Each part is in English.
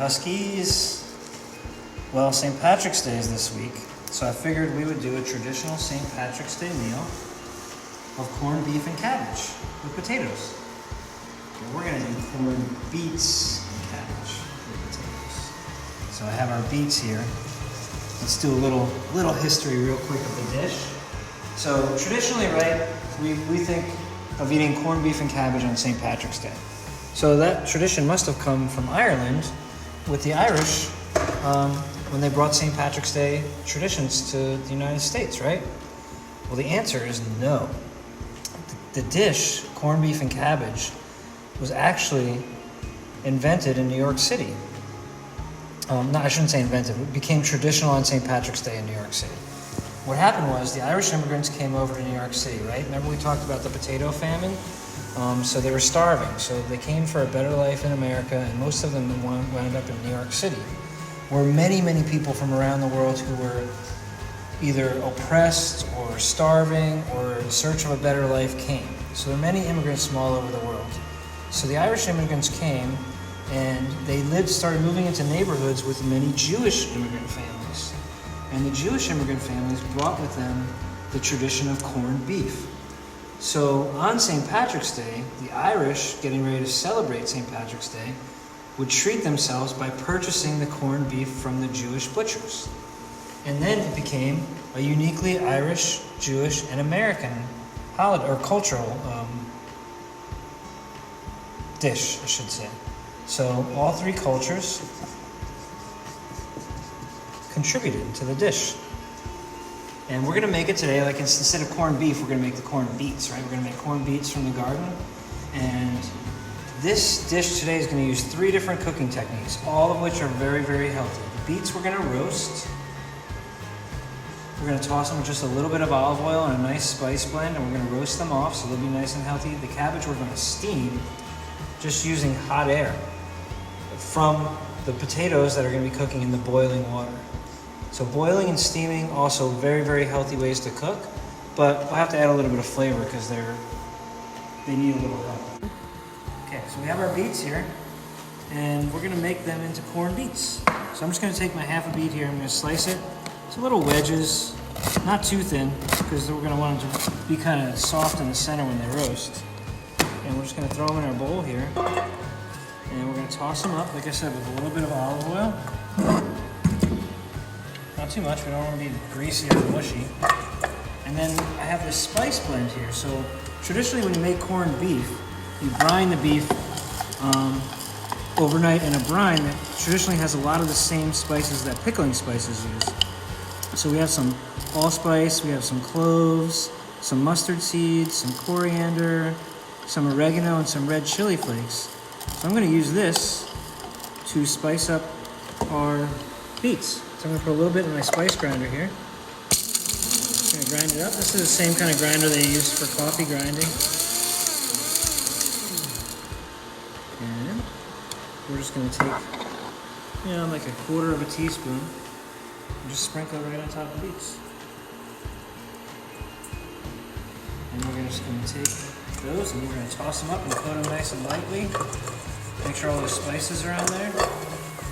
Huskies. Well, St. Patrick's Day is this week, so I figured we would do a traditional St. Patrick's Day meal of corned beef and cabbage with potatoes. And we're gonna do corned beets and cabbage with potatoes. So I have our beets here. Let's do a little history real quick of the dish. So traditionally, right, we think of eating corned beef and cabbage on St. Patrick's Day. So that tradition must have come from Ireland with the Irish when they brought St. Patrick's Day traditions to the United States, right? Well, the answer is no. The dish, corned beef and cabbage, was actually invented in New York City. No, I shouldn't say invented. It became traditional on St. Patrick's Day in New York City. What happened was the Irish immigrants came over to New York City, right? Remember we talked about the potato famine? So they were starving. So they came for a better life in America, and most of them wound up in New York City, where many, many people from around the world who were either oppressed or starving or in search of a better life came. So there are many immigrants from all over the world. So the Irish immigrants came, and they started moving into neighborhoods with many Jewish immigrant families. And the Jewish immigrant families brought with them the tradition of corned beef. So on St. Patrick's Day, the Irish, getting ready to celebrate St. Patrick's Day, would treat themselves by purchasing the corned beef from the Jewish butchers. And then it became a uniquely Irish, Jewish, and American holiday, or cultural dish, I should say. So all three cultures contributed to the dish. And we're gonna make it today, like instead of corned beef, we're gonna make the corned beets, right? We're gonna make corned beets from the garden. And this dish today is gonna use 3 different cooking techniques, all of which are very, very healthy. The beets we're gonna roast. We're gonna toss them with just a little bit of olive oil and a nice spice blend, and we're gonna roast them off so they'll be nice and healthy. The cabbage we're gonna steam, just using hot air from the potatoes that are gonna be cooking in the boiling water. So boiling and steaming, also very, very healthy ways to cook, but we'll have to add a little bit of flavor because they need a little help. Okay, so we have our beets here, and we're gonna make them into corned beets. So I'm just gonna take my half a beet here, I'm gonna slice it. It's little wedges, not too thin, because we're gonna want them to be kind of soft in the center when they roast. And we're just gonna throw them in our bowl here, and we're gonna toss them up, like I said, with a little bit of olive oil. Not too much, we don't want to be greasy or mushy. And then I have this spice blend here. So traditionally when you make corned beef, you brine the beef overnight in a brine that traditionally has a lot of the same spices that pickling spices use. So we have some allspice, we have some cloves, some mustard seeds, some coriander, some oregano, and some red chili flakes. So I'm going to use this to spice up our beets. So I'm going to put a little bit in my spice grinder here. I'm going to grind it up. This is the same kind of grinder they use for coffee grinding. And we're just going to take, like a quarter of a teaspoon and just sprinkle it right on top of the beets. And we're just going to take those and we're going to toss them up and coat them nice and lightly. Make sure all those spices are on there.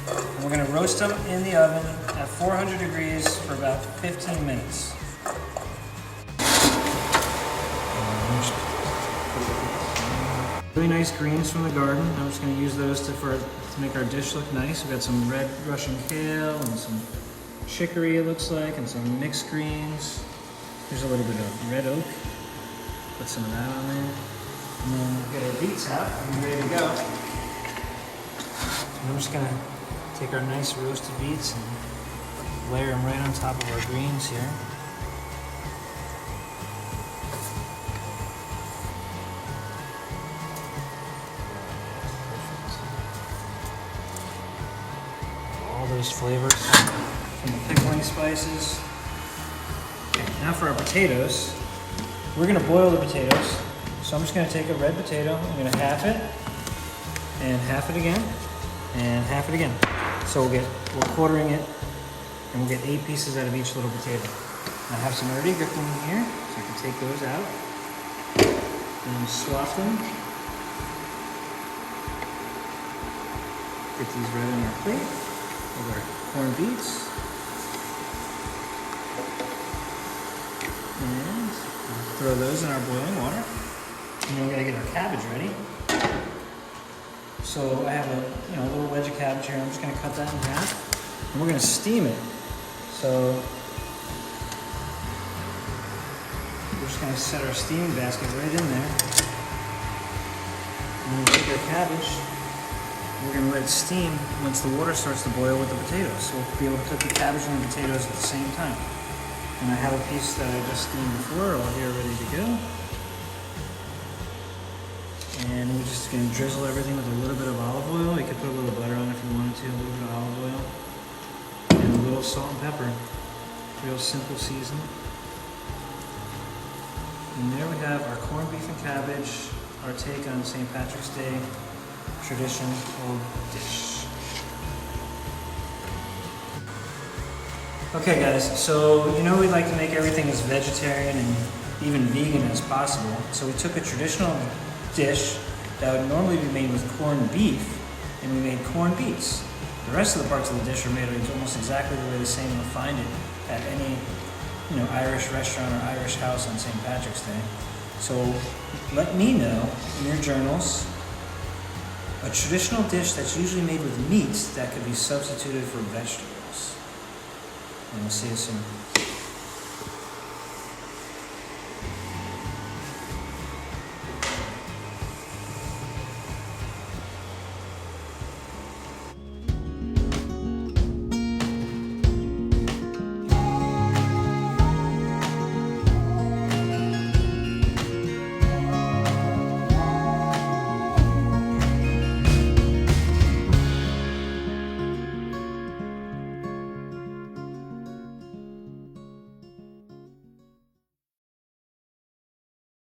And we're going to roast them in the oven at 400 degrees for about 15 minutes. Really nice greens from the garden. I'm just going to use those to make our dish look nice. We've got some red Russian kale and some chicory, it looks like, and some mixed greens. There's a little bit of red oak. Put some of that on there. And then we'll get our beets out and we're ready to go. And I'm just going to take our nice roasted beets and layer them right on top of our greens here. All those flavors from the pickling spices. Okay, now for our potatoes. We're going to boil the potatoes. So I'm just going to take a red potato, I'm going to half it, and half it again, and half it again. So we're quartering it, and we'll get 8 pieces out of each little potato. I have some already cooked in here, so I can take those out, and swap them. Get these right on our plate with our corned beets. And throw those in our boiling water. And then we gotta get our cabbage ready. So I have a little wedge of cabbage here. I'm just gonna cut that in half. And we're gonna steam it. So we're just gonna set our steaming basket right in there. And we'll take our cabbage. We're gonna let it steam once the water starts to boil with the potatoes. So we'll be able to cook the cabbage and the potatoes at the same time. And I have a piece that I just steamed before, all here ready to go. And we're just gonna drizzle everything with a little bit of olive oil. You could put a little butter on it if you wanted to, a little bit of olive oil. And a little salt and pepper. Real simple season. And there we have our corned beef and cabbage, our take on St. Patrick's Day traditional dish. Okay guys, so we like to make everything as vegetarian and even vegan as possible. So we took a traditional dish that would normally be made with corned beef and we made corned beets. The rest of the parts of the dish are made almost exactly the way the same. You'll find it at any Irish restaurant or Irish house on St. Patrick's Day. So let me know in your journals a traditional dish that's usually made with meats that could be substituted for vegetables. And we'll see you soon.